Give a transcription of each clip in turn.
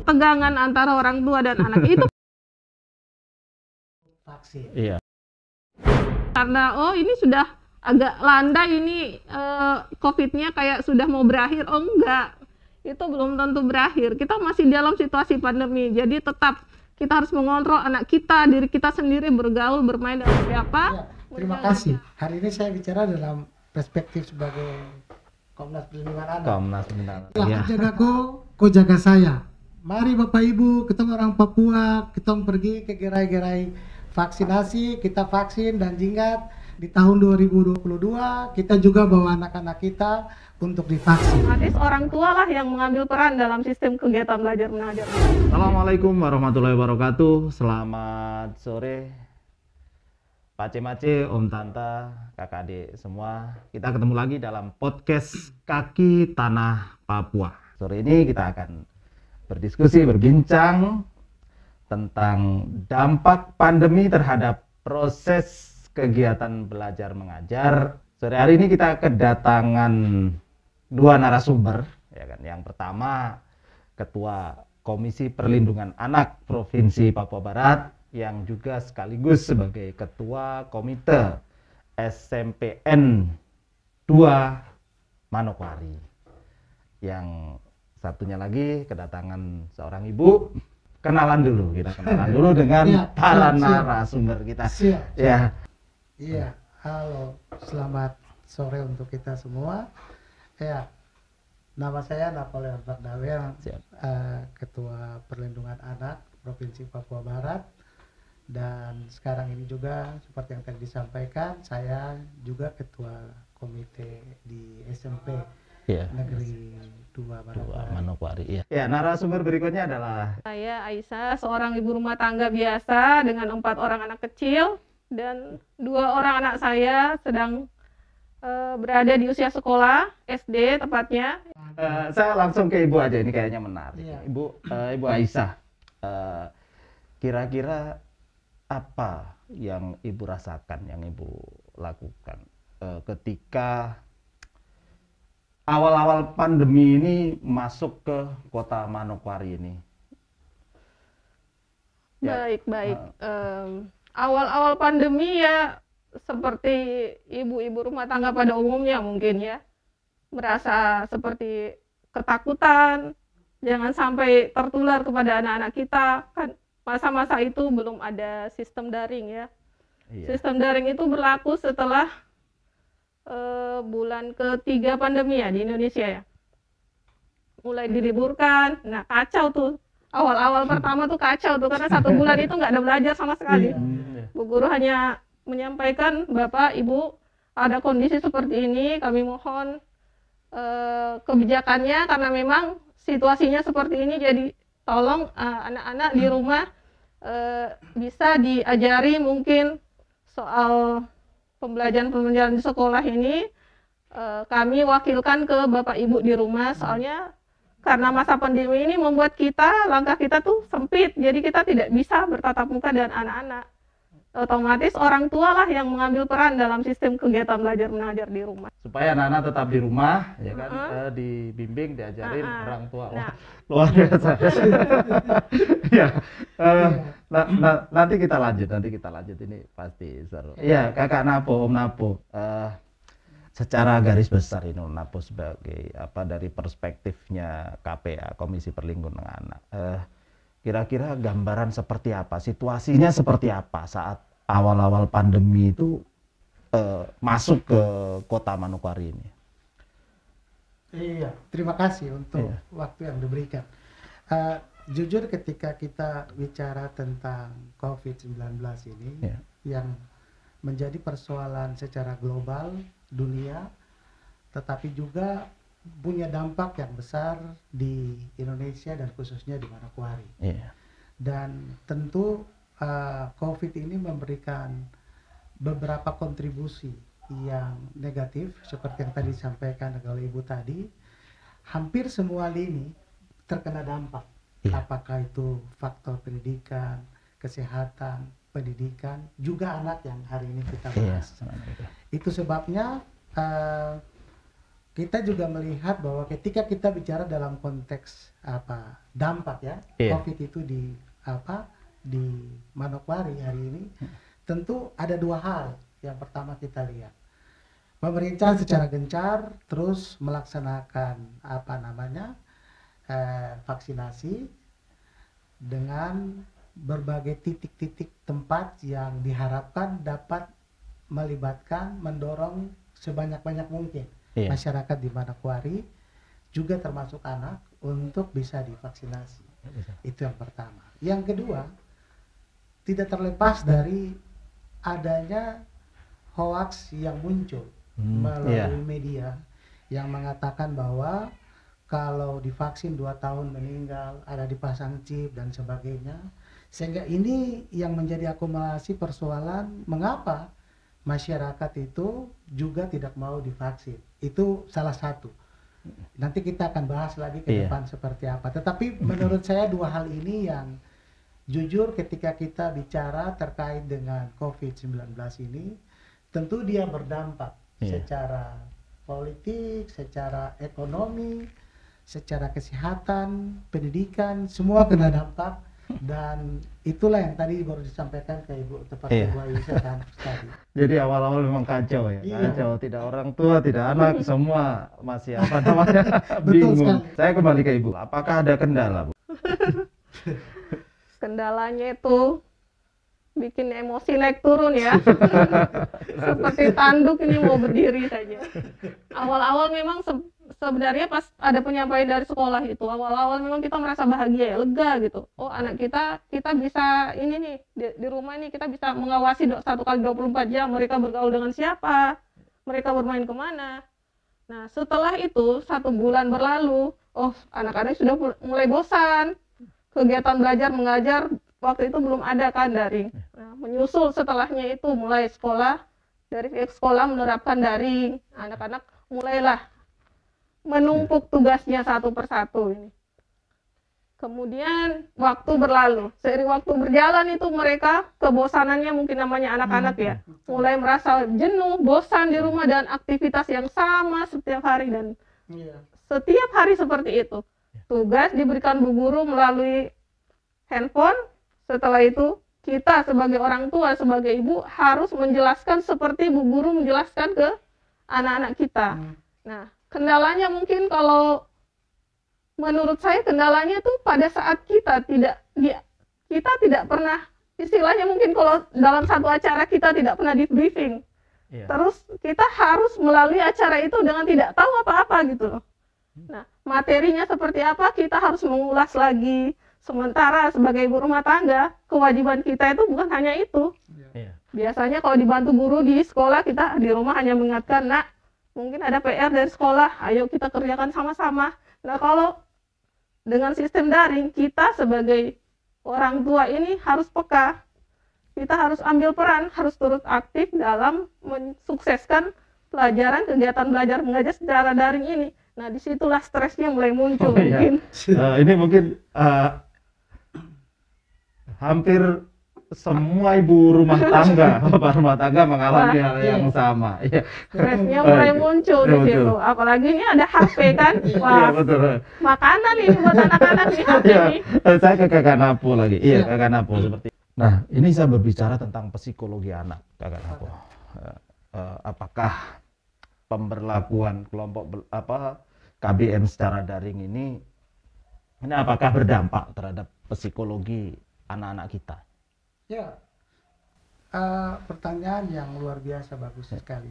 ketegangan antara orang tua dan anak itu vaksin. Iya. karena ini sudah agak landai ini COVID-nya kayak sudah mau berakhir. Oh enggak, itu belum tentu berakhir. Kita masih dalam situasi pandemi, jadi tetap kita harus mengontrol anak kita, diri kita sendiri, bergaul, bermain dengan siapa. Ya, terima kasih. Hari ini saya bicara dalam perspektif sebagai Komnas Perlindungan Anak. Komnas Perlindungan Anak. Aku jaga kau jaga saya. Mari Bapak Ibu, kita orang Papua, kita pergi ke gerai-gerai vaksinasi, kita vaksin dan jinggat. Di tahun 2022 kita juga bawa anak-anak kita untuk divaksin. Otomatis orang tua lah yang mengambil peran dalam sistem kegiatan belajar mengajar. Assalamualaikum warahmatullahi wabarakatuh. Selamat sore Pak Mace, Om Tanta, kakak adik semua. Kita ketemu lagi dalam podcast Kaki Tanah Papua. Sore ini kita akan berdiskusi, berbincang tentang dampak pandemi terhadap proses kegiatan belajar mengajar. Sore hari ini kita kedatangan dua narasumber, ya kan. Yang pertama Ketua Komisi Perlindungan Anak Provinsi Papua Barat yang juga sekaligus sebagai Ketua Komite SMPN 2 Manokwari. Yang satunya lagi kedatangan seorang ibu. Kenalan dulu dengan para narasumber kita. Siap. Ya. Iya, halo, selamat sore untuk kita semua. Ya, nama saya Napoleon Pardawel, Ketua Perlindungan Anak Provinsi Papua Barat. Dan sekarang ini juga seperti yang tadi disampaikan, saya juga Ketua Komite di SMP Negeri 2 Manokwari. Ya, narasumber berikutnya adalah Saya Aisyah, seorang ibu rumah tangga biasa dengan 4 orang anak kecil dan 2 orang anak saya sedang berada di usia sekolah SD tepatnya. Saya langsung ke Ibu aja, ini kayaknya menarik. Iya. Ibu Aisyah, kira-kira apa yang Ibu rasakan, yang Ibu lakukan ketika awal-awal pandemi ini masuk ke kota Manokwari ini? Baik. Awal-awal pandemi ya seperti ibu-ibu rumah tangga pada umumnya mungkin ya, merasa seperti ketakutan jangan sampai tertular kepada anak-anak kita. Kan masa-masa itu belum ada sistem daring ya. Iya. Sistem daring itu berlaku setelah bulan ketiga pandemi ya di Indonesia ya, mulai diliburkan. Nah kacau tuh awal-awal pertama tuh, kacau tuh karena 1 bulan itu nggak ada belajar sama sekali. Bu guru hanya menyampaikan, Bapak Ibu ada kondisi seperti ini, kami mohon kebijakannya karena memang situasinya seperti ini, jadi tolong anak-anak di rumah bisa diajari mungkin soal pembelajaran di sekolah ini. Kami wakilkan ke Bapak Ibu di rumah, soalnya karena masa pandemi ini membuat langkah kita tuh sempit, jadi kita tidak bisa bertatap muka dengan anak-anak. Otomatis orang tua lah yang mengambil peran dalam sistem kegiatan belajar mengajar di rumah. Supaya anak-anak tetap di rumah, ya kan, dibimbing, diajarin orang tua. Wah, luar biasa. Ya, nanti kita lanjut ini pasti seru. Iya, Kakak Napo, Om Napo. Secara garis besar ini Om Napo sebagai dari perspektifnya KPA, Komisi Perlindungan Anak. Kira-kira gambaran seperti apa, situasinya seperti apa saat awal-awal pandemi itu masuk ke kota Manokwari ini? Iya, terima kasih untuk waktu yang diberikan. Jujur ketika kita bicara tentang COVID-19 ini, yang menjadi persoalan secara global dunia, tetapi juga punya dampak yang besar di Indonesia dan khususnya di Manokwari. Dan tentu COVID ini memberikan beberapa kontribusi yang negatif seperti yang tadi disampaikan oleh Ibu tadi. Hampir semua lini terkena dampak. Apakah itu faktor pendidikan, kesehatan, pendidikan, juga anak yang hari ini kita bahas. Itu sebabnya kita juga melihat bahwa ketika kita bicara dalam konteks dampak ya, Iya. COVID itu di Manokwari hari ini, tentu ada dua hal. Yang pertama kita lihat pemerintah secara gencar terus melaksanakan vaksinasi dengan berbagai titik-titik tempat yang diharapkan dapat mendorong sebanyak-banyak mungkin Iya. masyarakat di Manokwari, juga termasuk anak, untuk bisa divaksinasi. Itu yang pertama. Yang kedua, tidak terlepas dari adanya hoaks yang muncul melalui media yang mengatakan bahwa kalau divaksin 2 tahun meninggal, ada dipasang chip dan sebagainya. Sehingga ini yang menjadi akumulasi persoalan mengapa masyarakat itu juga tidak mau divaksin. Itu salah satu. Nanti kita akan bahas lagi ke depan seperti apa. Tetapi menurut saya dua hal ini yang jujur ketika kita bicara terkait dengan COVID-19 ini, tentu dia berdampak secara politik, secara ekonomi, secara kesehatan, pendidikan, semua kena dampak. Dan itulah yang tadi baru disampaikan ke Ibu, tepatnya Ibu Aisyah kan tadi. Jadi awal-awal memang kacau ya, Iya. kacau, tidak orang tua, tidak anak, semua masih Betul bingung. sekali. Saya kembali ke Ibu, apakah ada kendala, Bu? Kendalanya itu bikin emosi naik turun ya. Seperti tanduk ini mau berdiri saja. Awal-awal memang sebenarnya pas ada penyampaian dari sekolah itu, awal-awal memang kita merasa bahagia ya, lega gitu. Oh, anak kita bisa ini nih di rumah ini kita bisa mengawasi 1 kali 24 jam mereka bergaul dengan siapa, mereka bermain kemana. Nah, setelah itu 1 bulan berlalu, oh, anak-anak sudah mulai bosan. Kegiatan belajar mengajar waktu itu belum ada kan daring. Nah, menyusul setelahnya itu mulai sekolah, dari pihak sekolah menerapkan daring. Anak-anak mulailah menumpuk tugasnya satu persatu ini. Kemudian waktu berlalu, seiring waktu berjalan itu mereka kebosanannya, mungkin namanya anak-anak ya, mulai merasa jenuh, bosan di rumah dan aktivitas yang sama setiap hari, dan setiap hari seperti itu. Tugas diberikan Bu Guru melalui handphone. Setelah itu kita sebagai orang tua, sebagai ibu harus menjelaskan seperti Bu Guru menjelaskan ke anak-anak kita. Nah, kendalanya mungkin kalau menurut saya kendalanya tuh pada saat kita tidak pernah, istilahnya mungkin kalau dalam satu acara kita tidak pernah di briefing. Terus kita harus melalui acara itu dengan tidak tahu apa-apa gitu loh. Nah, materinya seperti apa kita harus mengulas lagi. Sementara sebagai ibu rumah tangga, kewajiban kita itu bukan hanya itu. Biasanya kalau dibantu guru di sekolah, kita di rumah hanya mengingatkan, nak, mungkin ada PR dari sekolah, ayo kita kerjakan sama-sama. Nah, kalau dengan sistem daring, kita sebagai orang tua ini harus peka. Kita harus ambil peran, harus turut aktif dalam mensukseskan pelajaran, kegiatan belajar mengajar secara daring ini. Nah, disitulah stresnya mulai muncul mungkin. Ini mungkin hampir semua ibu rumah tangga, bapak rumah tangga mengalami hal yang sama. Stresnya mulai muncul di situ. Apalagi ini ada HP kan, wah, betul. makanan ini buat anak-anak nih HP ini. Saya ke Kakak Napo lagi. Kakak Napo seperti. Nah, ini saya berbicara tentang psikologi anak, Kakak Napo. Apakah pemberlakuan kelompok KBM secara daring ini apakah berdampak terhadap psikologi anak-anak kita? Ya, pertanyaan yang luar biasa bagus sekali.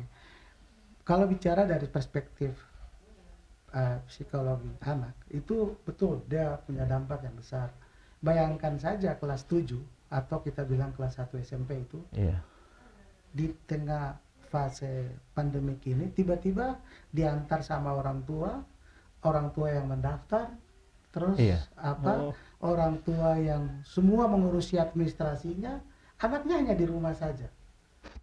Kalau bicara dari perspektif psikologi anak, itu betul dia punya dampak yang besar. Bayangkan saja kelas 7 atau kita bilang kelas 1 SMP itu, di tengah fase pandemik ini tiba-tiba diantar sama orang tua yang mendaftar, terus orang tua yang semua mengurusi administrasinya, anaknya hanya di rumah saja.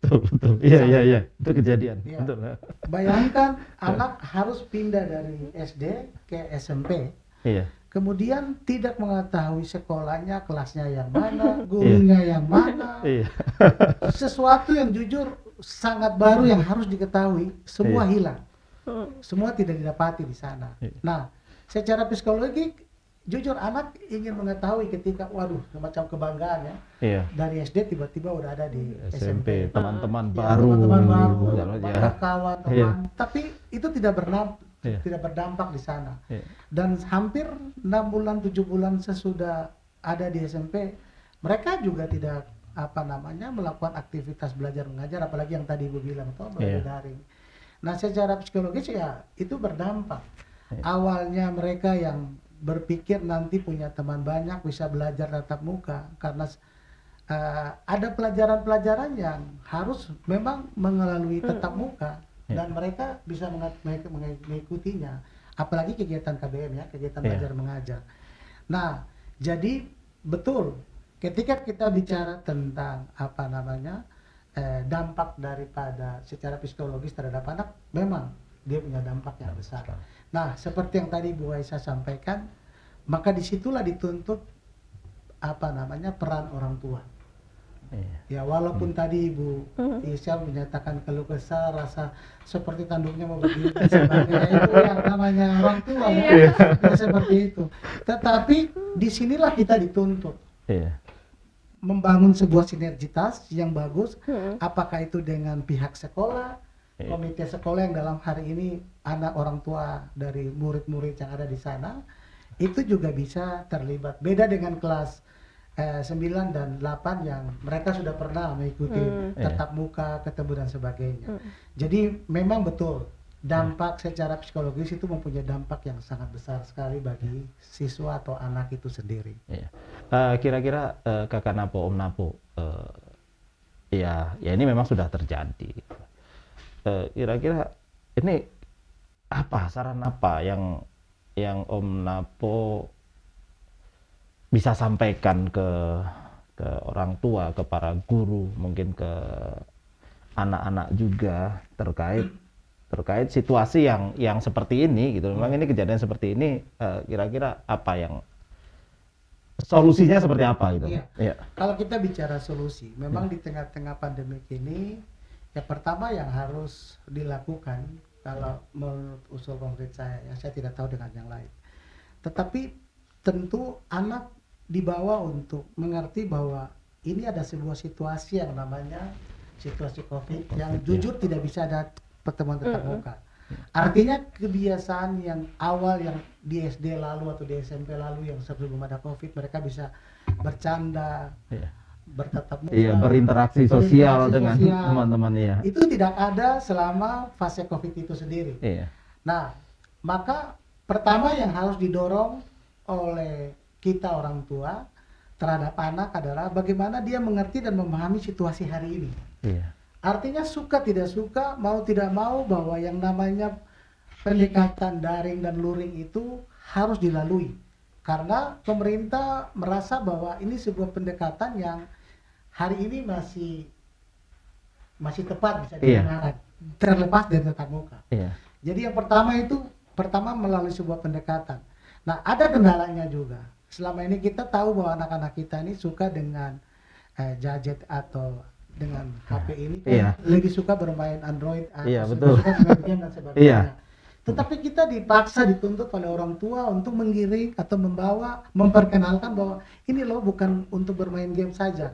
Betul. Iya. Itu kejadian. Ya. Betul. Bayangkan anak harus pindah dari SD ke SMP. Iya. Kemudian tidak mengetahui sekolahnya, kelasnya yang mana, gurunya yang mana. Iya. Sesuatu yang jujur sangat baru yang harus diketahui, semua hilang. Semua tidak didapati di sana. Nah, secara psikologi, jujur anak ingin mengetahui ketika, waduh, semacam kebanggaan ya. Iya. Dari SD tiba-tiba udah ada di SMP. Teman-teman Ya, baru. teman-teman baru, Ya. banyak kawan, teman. Iya. Tapi itu tidak Iya. berdampak di sana. Iya. Dan hampir 6 bulan, 7 bulan sesudah ada di SMP, mereka juga tidak melakukan aktivitas belajar mengajar, apalagi yang tadi Ibu bilang toh belajar daring. Nah, secara psikologis ya itu berdampak. Awalnya mereka yang berpikir nanti punya teman banyak, bisa belajar tatap muka, karena ada pelajaran-pelajaran yang harus memang melalui tatap muka dan mereka bisa mengikutinya, apalagi kegiatan KBM ya, kegiatan belajar mengajar. Nah, jadi betul ketika kita bicara tentang dampak daripada secara psikologis terhadap anak, memang dia punya dampak yang besar. Nah, seperti yang tadi Bu Aisyah sampaikan, maka disitulah dituntut peran orang tua. Ya, walaupun tadi Ibu Aisyah menyatakan keluh kesah, rasa seperti tanduknya mau berdiri dan sebagainya, itu yang namanya orang tua ya, seperti itu. Tetapi disinilah kita dituntut membangun sebuah sinergitas yang bagus, apakah itu dengan pihak sekolah, komite sekolah yang dalam hari ini anak orang tua dari murid-murid yang ada di sana itu juga bisa terlibat. Beda dengan kelas 9 dan 8 yang mereka sudah pernah mengikuti tatap muka, ketemu dan sebagainya. Jadi memang betul dampak secara psikologis itu mempunyai dampak yang sangat besar sekali bagi siswa atau anak itu sendiri. Kira-kira Kakak Napo, Om Napo, ya ini memang sudah terjadi. Kira-kira ini saran apa yang Om Napo bisa sampaikan ke orang tua, ke para guru, mungkin ke anak-anak juga terkait situasi yang seperti ini gitu. Memang ini kejadian seperti ini, kira-kira apa yang solusinya seperti apa gitu? Iya. Kalau kita bicara solusi, memang di tengah-tengah pandemi ini, yang pertama yang harus dilakukan kalau menurut usul konkret saya tidak tahu dengan yang lain. Tetapi tentu anak dibawa untuk mengerti bahwa ini ada sebuah situasi yang namanya situasi COVID yang jujur tidak bisa ada pertemuan tatap muka. Artinya kebiasaan yang awal yang di SD lalu atau di SMP lalu yang sebelum ada COVID, mereka bisa bercanda, bertatap muka, berinteraksi sosial dengan teman-teman itu tidak ada selama fase COVID itu sendiri. Nah, maka pertama yang harus didorong oleh kita orang tua terhadap anak adalah bagaimana dia mengerti dan memahami situasi hari ini. Artinya suka tidak suka, mau tidak mau, bahwa yang namanya pendekatan daring dan luring itu harus dilalui. Karena pemerintah merasa bahwa ini sebuah pendekatan yang hari ini masih tepat bisa digunakan, terlepas dari tatap muka. Jadi yang pertama melalui sebuah pendekatan. Nah, ada kendalanya juga. Selama ini kita tahu bahwa anak-anak kita ini suka dengan gadget atau dengan HP ini, lebih suka bermain Android, betul. Suka dengan game dan sebagainya. Tetapi kita dipaksa, dituntut oleh orang tua untuk menggiring atau memperkenalkan bahwa ini loh bukan untuk bermain game saja.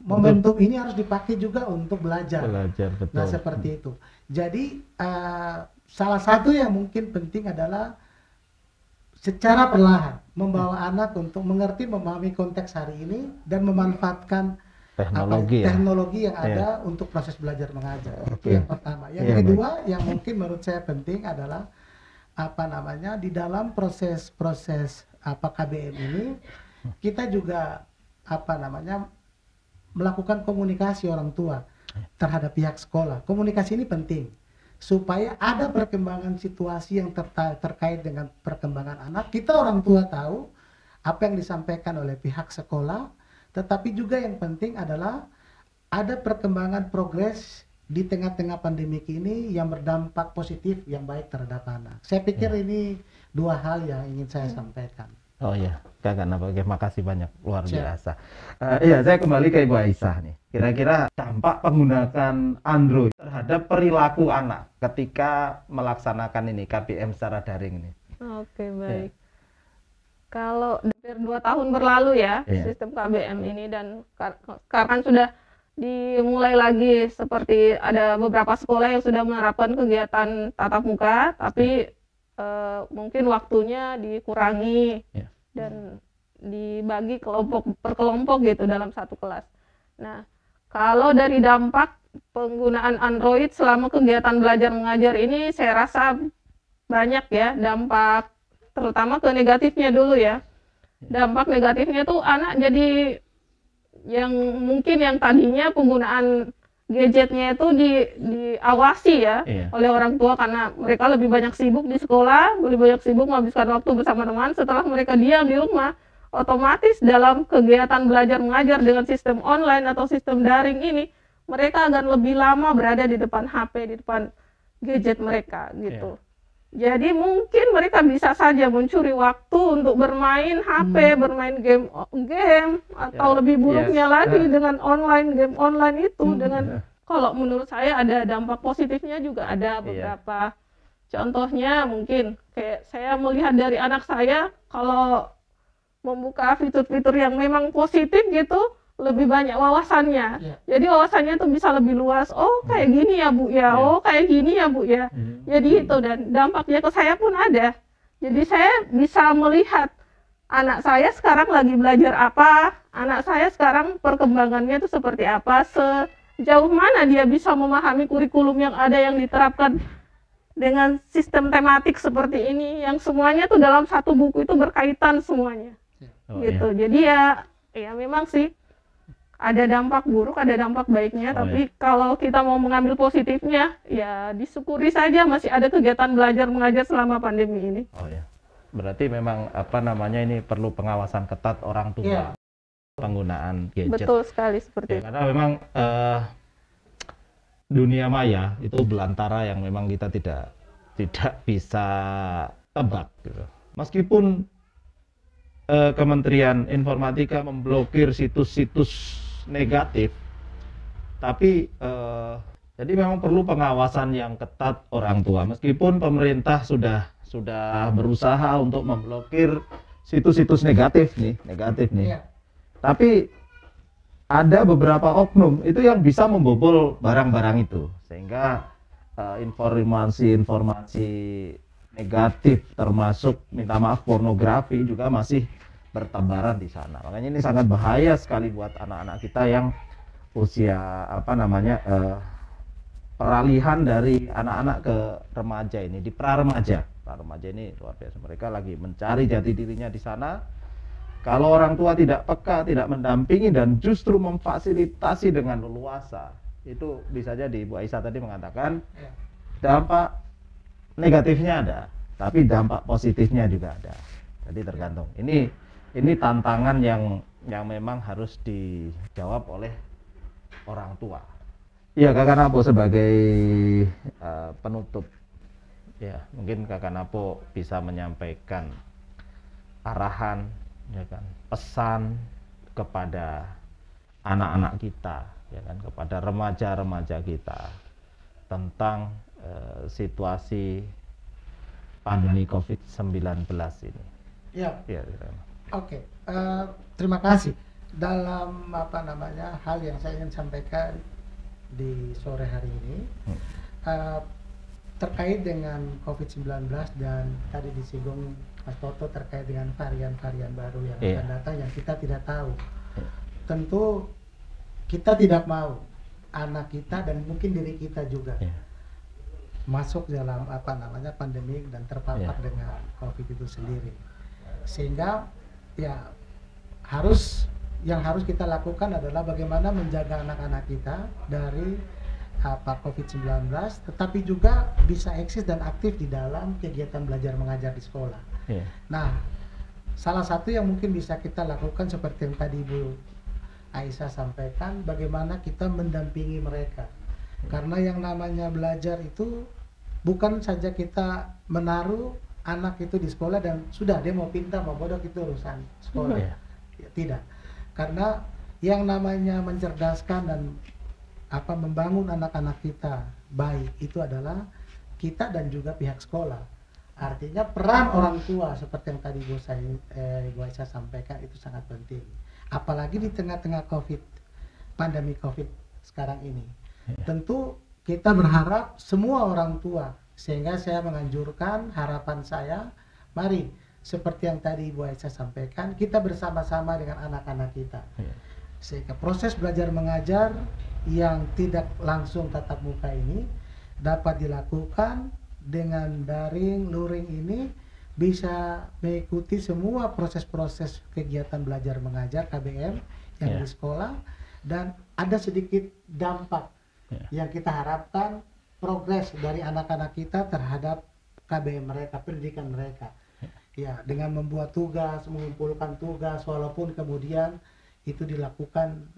Momentum ini harus dipakai juga untuk belajar. Betul. Nah, seperti itu. Jadi salah satu yang mungkin penting adalah secara perlahan membawa anak untuk mengerti, memahami konteks hari ini dan memanfaatkan teknologi yang ada untuk proses belajar mengajar. Itu yang pertama. Yang kedua yang mungkin menurut saya penting adalah di dalam proses KBM ini kita juga melakukan komunikasi orang tua terhadap pihak sekolah. Komunikasi ini penting supaya ada perkembangan situasi yang terkait dengan perkembangan anak. Kita orang tua tahu apa yang disampaikan oleh pihak sekolah. Tetapi juga yang penting adalah ada perkembangan progres di tengah-tengah pandemik ini yang berdampak positif yang baik terhadap anak. Saya pikir ini dua hal yang ingin saya sampaikan. Oh iya, Kakak Napa, makasih banyak, luar Siap. biasa. Iya, saya kembali ke Ibu Aisyah nih. Kira-kira dampak penggunaan Android terhadap perilaku anak ketika melaksanakan ini KBM secara daring ini. Oke, baik. Kalau hampir 2 tahun berlalu ya, Iya. sistem KBM ini, dan sekarang sudah dimulai lagi, seperti ada beberapa sekolah yang sudah menerapkan kegiatan tatap muka, tapi mungkin waktunya dikurangi Iya. dan dibagi kelompok per kelompok gitu dalam satu kelas. Nah, kalau dari dampak penggunaan Android selama kegiatan belajar mengajar ini, saya rasa banyak ya dampak, terutama ke negatifnya dulu ya. Dampak negatifnya tuh anak jadi yang mungkin yang tadinya penggunaan gadgetnya itu diawasi ya Iya. oleh orang tua, karena mereka lebih banyak sibuk di sekolah, lebih banyak sibuk menghabiskan waktu bersama teman. Setelah mereka diam di rumah, otomatis dalam kegiatan belajar mengajar dengan sistem online atau sistem daring ini, mereka akan lebih lama berada di depan HP, di depan gadget mereka gitu. Jadi mungkin mereka bisa saja mencuri waktu untuk bermain HP, bermain game atau Ya, lebih buruknya yes. lagi dengan game online itu. Dengan kalau menurut saya ada dampak positifnya juga ada beberapa. Contohnya mungkin kayak saya melihat dari anak saya, kalau membuka fitur-fitur yang memang positif gitu, lebih banyak wawasannya. Jadi wawasannya tuh bisa lebih luas. Oh, kayak gini ya Bu ya. Oh, kayak gini ya Bu ya. Jadi itu, dan dampaknya ke saya pun ada. Jadi saya bisa melihat anak saya sekarang lagi belajar apa, anak saya sekarang perkembangannya itu seperti apa, sejauh mana dia bisa memahami kurikulum yang ada yang diterapkan dengan sistem tematik seperti ini, yang semuanya tuh dalam satu buku itu berkaitan semuanya. Gitu. Jadi ya memang sih ada dampak buruk, ada dampak baiknya, tapi kalau kita mau mengambil positifnya, ya disyukuri saja masih ada kegiatan belajar mengajar selama pandemi ini. Oh ya, berarti memang ini perlu pengawasan ketat orang tua penggunaan gadget. Betul sekali seperti itu. Karena memang dunia maya itu belantara yang memang kita tidak bisa tebak gitu. Meskipun Kementerian Informatika memblokir situs-situs negatif, tapi jadi memang perlu pengawasan yang ketat orang tua. Meskipun pemerintah sudah berusaha untuk memblokir situs-situs negatif nih, tapi ada beberapa oknum itu yang bisa membobol barang-barang itu, sehingga informasi negatif termasuk minta maaf pornografi juga masih bertebaran di sana. Makanya ini sangat bahaya sekali buat anak-anak kita yang usia peralihan dari anak-anak ke remaja ini, di pra-remaja ini luar biasa. Mereka lagi mencari jati dirinya di sana. Kalau orang tua tidak peka, tidak mendampingi dan justru memfasilitasi dengan leluasa, itu bisa jadi Bu Aisyah tadi mengatakan dampak negatifnya ada, tapi dampak positifnya juga ada. Jadi tergantung. Ini tantangan yang memang harus dijawab oleh orang tua. Ya, Kakak Napo sebagai penutup, ya mungkin Kakak Napo bisa menyampaikan arahan, ya kan, pesan kepada anak-anak kita, ya kan, kepada remaja-remaja kita tentang situasi pandemi COVID-19 ini. Ya. Oke. Terima kasih. Dalam hal yang saya ingin sampaikan di sore hari ini terkait dengan COVID-19 dan tadi disinggung Mas Toto terkait dengan varian-varian baru yang akan datang yang kita tidak tahu. Tentu kita tidak mau anak kita dan mungkin diri kita juga masuk dalam pandemi dan terpapar dengan COVID itu sendiri. Sehingga yang harus kita lakukan adalah bagaimana menjaga anak-anak kita dari COVID-19, tetapi juga bisa eksis dan aktif di dalam kegiatan belajar mengajar di sekolah. Nah, salah satu yang mungkin bisa kita lakukan seperti yang tadi Ibu Aisyah sampaikan, bagaimana kita mendampingi mereka. Karena yang namanya belajar itu bukan saja kita menaruh anak itu di sekolah dan sudah dia mau pintar mau bodoh itu urusan sekolah. Iya. Ya, tidak, karena yang namanya mencerdaskan dan membangun anak-anak kita baik itu adalah kita dan juga pihak sekolah. Artinya peran orang tua seperti yang tadi Ibu Aisyah sampaikan itu sangat penting. Apalagi di tengah-tengah pandemi COVID sekarang ini. Tentu kita berharap semua orang tua, sehingga saya menganjurkan harapan saya, mari seperti yang tadi Ibu Aisyah sampaikan, kita bersama-sama dengan anak-anak kita. Sehingga proses belajar mengajar yang tidak langsung tatap muka ini dapat dilakukan dengan daring, luring ini bisa mengikuti semua proses-proses kegiatan belajar mengajar KBM yang di sekolah, dan ada sedikit dampak yang kita harapkan progres dari anak-anak kita terhadap KBM mereka, pendidikan mereka. Ya, dengan membuat tugas, mengumpulkan tugas, walaupun kemudian itu dilakukan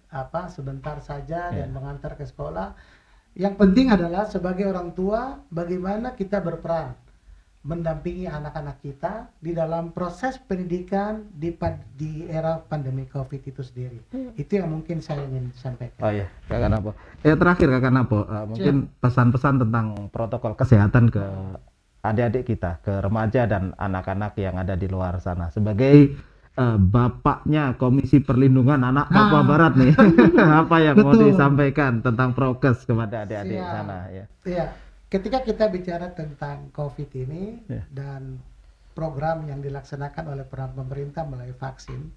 sebentar saja dan mengantar ke sekolah. Yang penting adalah sebagai orang tua bagaimana kita berperan mendampingi anak-anak kita di dalam proses pendidikan di era pandemi COVID itu sendiri. Itu yang mungkin saya ingin sampaikan. Oh iya, Kakak Napo. Terakhir Kakak Napo, mungkin pesan-pesan tentang protokol kesehatan ke adik-adik kita, ke remaja dan anak-anak yang ada di luar sana. Sebagai bapaknya Komisi Perlindungan Anak Papua Barat nih, apa yang mau disampaikan tentang prokes kepada adik-adik sana ya? Iya, ketika kita bicara tentang COVID ini dan program yang dilaksanakan oleh pemerintah melalui vaksin,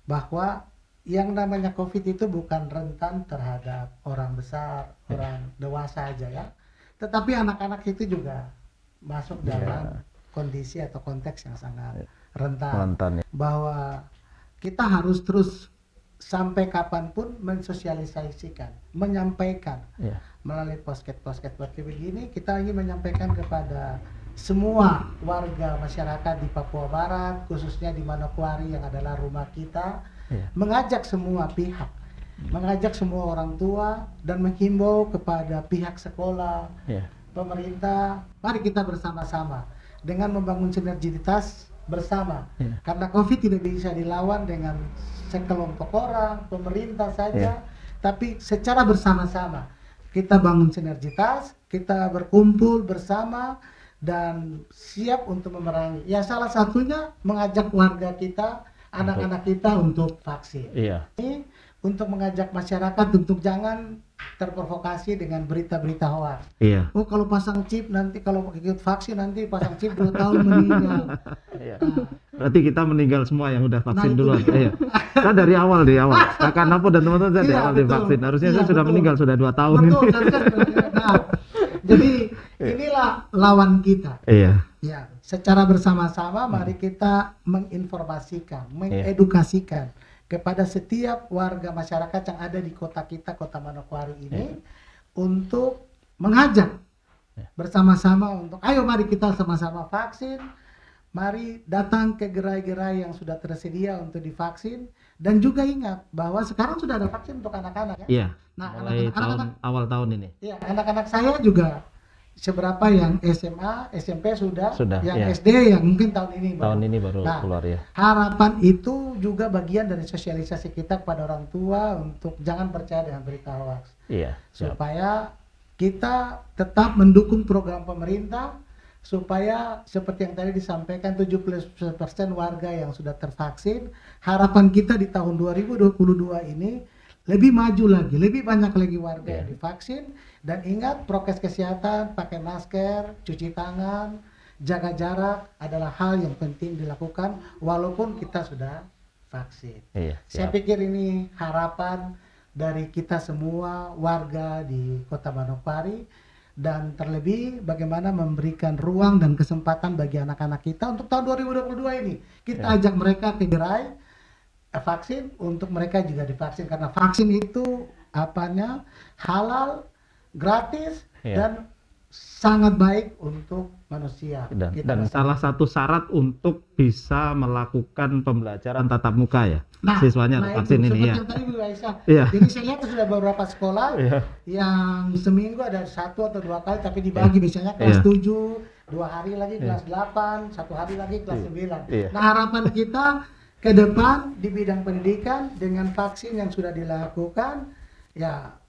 bahwa yang namanya COVID itu bukan rentan terhadap orang besar, orang dewasa aja ya, tetapi anak-anak itu juga masuk dalam kondisi atau konteks yang sangat rentan ya. Bahwa kita harus terus sampai kapanpun mensosialisasikan, menyampaikan melalui posket-posket seperti begini. Kita ingin menyampaikan kepada semua warga masyarakat di Papua Barat, khususnya di Manokwari yang adalah rumah kita, mengajak semua pihak, mengajak semua orang tua dan menghimbau kepada pihak sekolah, pemerintah, mari kita bersama-sama dengan membangun sinergitas bersama. Karena COVID tidak bisa dilawan dengan sekelompok orang, pemerintah saja, tapi secara bersama-sama kita bangun sinergitas, kita berkumpul bersama dan siap untuk memerangi. Ya salah satunya mengajak warga kita, anak-anak kita untuk vaksin. Ini untuk mengajak masyarakat untuk jangan terprovokasi dengan berita-berita hoax. Oh kalau pasang chip nanti, kalau ikut vaksin nanti pasang chip 2 tahun meninggal. Berarti kita meninggal semua yang udah vaksin duluan. Kan dari awal Kakak Napo dan teman-teman dari awal divaksin. Harusnya saya sudah meninggal sudah 2 tahun ini. Jadi inilah lawan kita. Ya, secara bersama-sama mari kita menginformasikan, mengedukasikan kepada setiap warga masyarakat yang ada di kota kita, Kota Manokwari ini, untuk mengajak bersama-sama untuk ayo mari kita sama-sama vaksin, mari datang ke gerai-gerai yang sudah tersedia untuk divaksin, dan juga ingat bahwa sekarang sudah ada vaksin untuk anak-anak ya. Nah, mulai awal tahun ini. Iya, anak-anak saya juga seberapa yang SMA, SMP sudah yang SD yang mungkin tahun ini baru keluar ya. Harapan itu juga bagian dari sosialisasi kita kepada orang tua untuk jangan percaya dengan berita hoax. Supaya kita tetap mendukung program pemerintah supaya seperti yang tadi disampaikan 70% warga yang sudah tervaksin. Harapan kita di tahun 2022 ini lebih maju lagi, lebih banyak lagi warga yang divaksin. Dan ingat, prokes kesehatan, pakai masker, cuci tangan, jaga jarak adalah hal yang penting dilakukan walaupun kita sudah vaksin. Saya pikir ini harapan dari kita semua warga di Kota Manokwari, dan terlebih bagaimana memberikan ruang dan kesempatan bagi anak-anak kita untuk tahun 2022 ini. Kita ajak mereka ke gerai vaksin untuk mereka juga divaksin, karena vaksin itu halal, gratis dan sangat baik untuk manusia. Dan salah satu syarat untuk bisa melakukan pembelajaran tatap muka siswanya vaksin ini ya. Tadi Bu Aisyah. Jadi saya lihat sudah beberapa sekolah yang seminggu ada 1 atau 2 kali, tapi dibagi misalnya kelas 7 2 hari lagi kelas 8, 1 hari lagi kelas 9. Iya. Nah, harapan kita ke depan di bidang pendidikan dengan vaksin yang sudah dilakukan, ya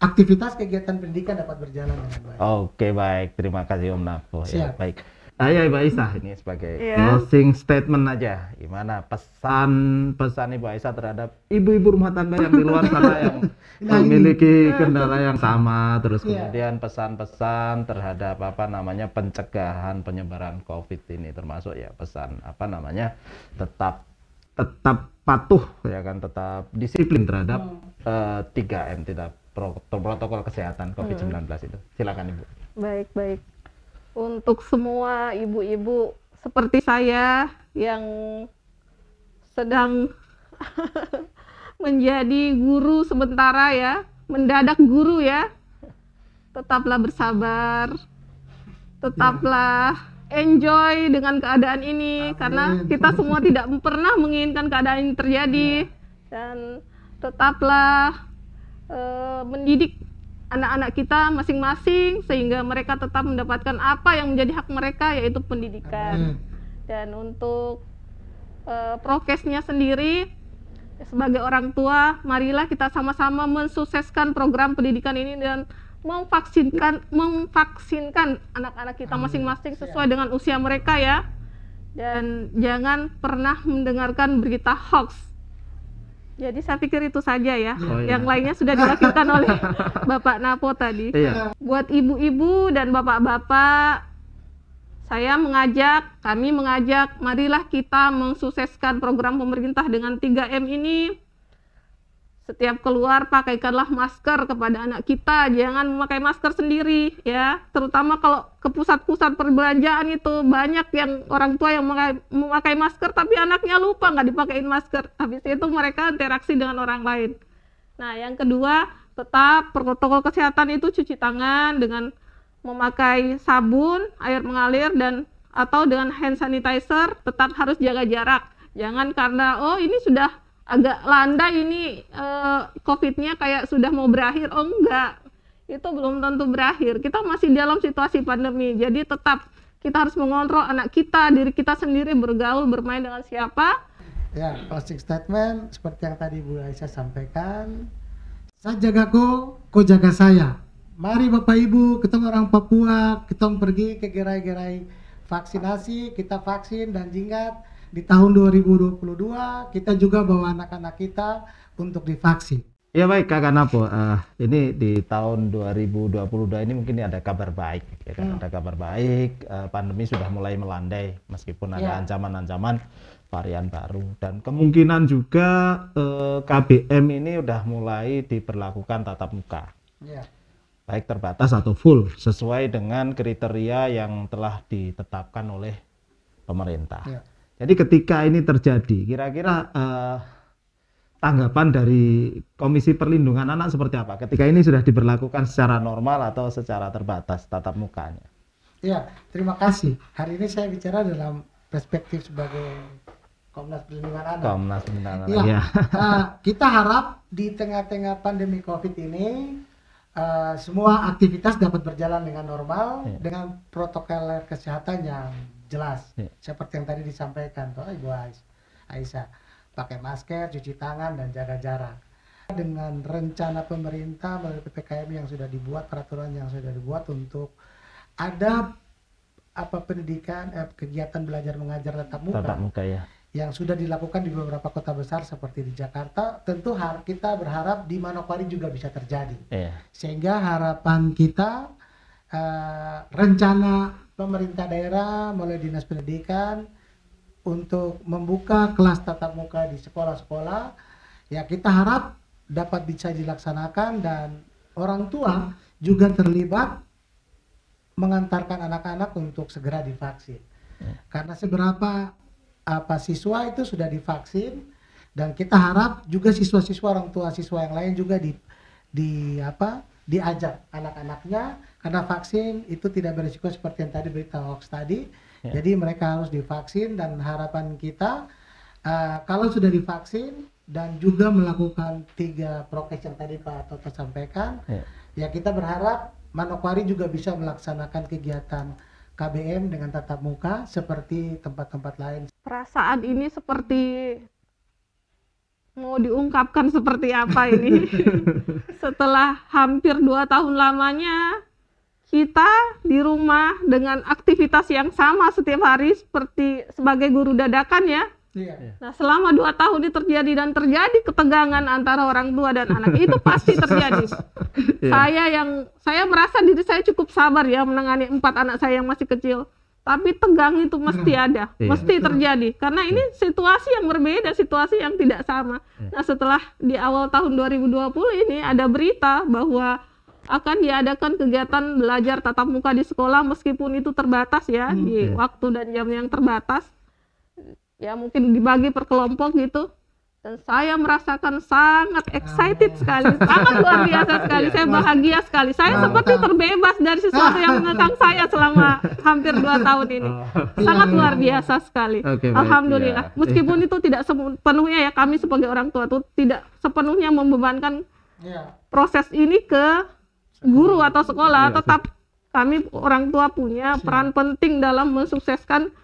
aktivitas kegiatan pendidikan dapat berjalan dengan baik. Oke, baik. Terima kasih Om Nafo. Ya, Siap. baik. Ya, Ibu Aisyah ini sebagai Iya. closing statement aja. Gimana pesan Ibu Aisyah terhadap ibu-ibu rumah tangga yang di luar sana yang memiliki kendala yang sama, terus Iya. kemudian pesan-pesan terhadap pencegahan penyebaran COVID ini, termasuk ya pesan tetap patuh ya kan, tetap disiplin terhadap 3M, tidak protokol kesehatan COVID-19 itu. Silakan Ibu. Baik. Untuk semua ibu-ibu seperti saya yang sedang menjadi guru sementara ya, mendadak guru ya, tetaplah bersabar, tetaplah enjoy dengan keadaan ini. Amin. Karena kita semua tidak pernah menginginkan keadaan ini terjadi. Dan tetaplah mendidik anak-anak kita masing-masing sehingga mereka tetap mendapatkan apa yang menjadi hak mereka, yaitu pendidikan. Dan untuk prokesnya sendiri, sebagai orang tua, marilah kita sama-sama mensukseskan program pendidikan ini dan memvaksinkan anak-anak kita masing-masing sesuai dengan usia mereka ya. Dan jangan pernah mendengarkan berita hoax. Jadi saya pikir itu saja ya. Yang lainnya sudah diwakilkan oleh Bapak Napo tadi. Iya. Buat ibu-ibu dan bapak-bapak, kami mengajak, marilah kita mensukseskan program pemerintah dengan 3M ini. Setiap keluar, pakaikanlah masker kepada anak kita, jangan memakai masker sendiri ya. Terutama kalau ke pusat-pusat perbelanjaan itu banyak yang orang tua yang memakai masker tapi anaknya lupa nggak dipakein masker. Habis itu mereka interaksi dengan orang lain. Nah, yang kedua, tetap protokol kesehatan itu cuci tangan dengan memakai sabun, air mengalir atau dengan hand sanitizer, tetap harus jaga jarak. Jangan karena ini sudah agak landai ini COVID-nya kayak sudah mau berakhir. Oh enggak, itu belum tentu berakhir. Kita masih dalam situasi pandemi. Jadi tetap kita harus mengontrol anak kita, diri kita sendiri, bergaul, bermain dengan siapa. Ya, closing statement seperti yang tadi Bu Aisyah sampaikan. Saya jaga kau jaga saya. Mari Bapak Ibu, kita orang Papua, kita pergi ke gerai-gerai vaksinasi, kita vaksin dan ingat di tahun 2022 kita juga bawa anak-anak kita untuk divaksin. Ya baik Kakak Napo, ini di tahun 2022 ini mungkin ada kabar baik, ya kan? Ada kabar baik, pandemi sudah mulai melandai meskipun ada ancaman-ancaman varian baru dan kemungkinan juga KBM ini udah mulai diberlakukan tatap muka, baik terbatas atau full sesuai dengan kriteria yang telah ditetapkan oleh pemerintah. Jadi ketika ini terjadi, kira-kira tanggapan dari Komisi Perlindungan Anak seperti apa? Ketika ini sudah diberlakukan secara normal atau secara terbatas tatap mukanya? Ya, terima kasih. Hari ini saya bicara dalam perspektif sebagai Komnas Perlindungan Anak. Komnas Perlindungan Anak. Ya. Kita harap di tengah-tengah pandemi COVID ini semua aktivitas dapat berjalan dengan normal dengan protokol kesehatan yang jelas, seperti yang tadi disampaikan tuh Ibu Aisyah, pakai masker, cuci tangan dan jaga jarak. Dengan rencana pemerintah melalui PPKM yang sudah dibuat, peraturan yang sudah dibuat untuk ada pendidikan kegiatan belajar mengajar tatap muka ya, yang sudah dilakukan di beberapa kota besar seperti di Jakarta, tentu kita berharap di Manokwari juga bisa terjadi. Sehingga harapan kita rencana pemerintah daerah melalui Dinas Pendidikan untuk membuka kelas tatap muka di sekolah-sekolah, ya kita harap dapat bisa dilaksanakan dan orang tua juga terlibat mengantarkan anak-anak untuk segera divaksin. Karena seberapa siswa itu sudah divaksin dan kita harap juga siswa-siswa, orang tua siswa yang lain juga diajak anak-anaknya, karena vaksin itu tidak berisiko seperti yang tadi berita hoax tadi. Jadi mereka harus divaksin dan harapan kita kalau sudah divaksin dan juga melakukan 3 prokes yang tadi Pak Toto sampaikan, ya kita berharap Manokwari juga bisa melaksanakan kegiatan KBM dengan tatap muka seperti tempat-tempat lain? Perasaan ini seperti mau diungkapkan seperti apa ini. Setelah hampir 2 tahun lamanya kita di rumah dengan aktivitas yang sama setiap hari seperti sebagai guru dadakan ya. Iya. Nah, selama 2 tahun ini terjadi ketegangan antara orang tua dan anak, itu pasti terjadi. Saya merasa diri saya cukup sabar ya menangani 4 anak saya yang masih kecil. Tapi tegang itu mesti ada, mesti terjadi. Karena ini situasi yang berbeda, situasi yang tidak sama. Nah, setelah di awal tahun 2020 ini ada berita bahwa akan diadakan kegiatan belajar tatap muka di sekolah meskipun itu terbatas ya, di waktu dan jam yang terbatas. Ya mungkin dibagi per kelompok gitu. Dan saya merasakan sangat excited sekali, sangat luar biasa sekali. Saya bahagia sekali. Saya seperti terbebas dari sesuatu yang mengekang saya selama hampir 2 tahun ini. Sangat luar biasa sekali. Alhamdulillah. Meskipun itu tidak sepenuhnya ya, kami sebagai orang tua itu tidak sepenuhnya membebankan proses ini ke guru atau sekolah, tetap kami orang tua punya peran penting dalam mensukseskan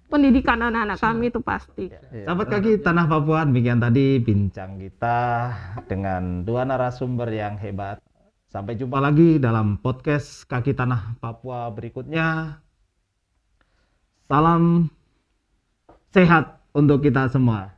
pendidikan anak-anak kami itu pasti. Sahabat Kaki Tanah Papua, demikian tadi bincang kita dengan 2 narasumber yang hebat. Sampai jumpa lagi dalam podcast Kaki Tanah Papua berikutnya. Salam sehat untuk kita semua.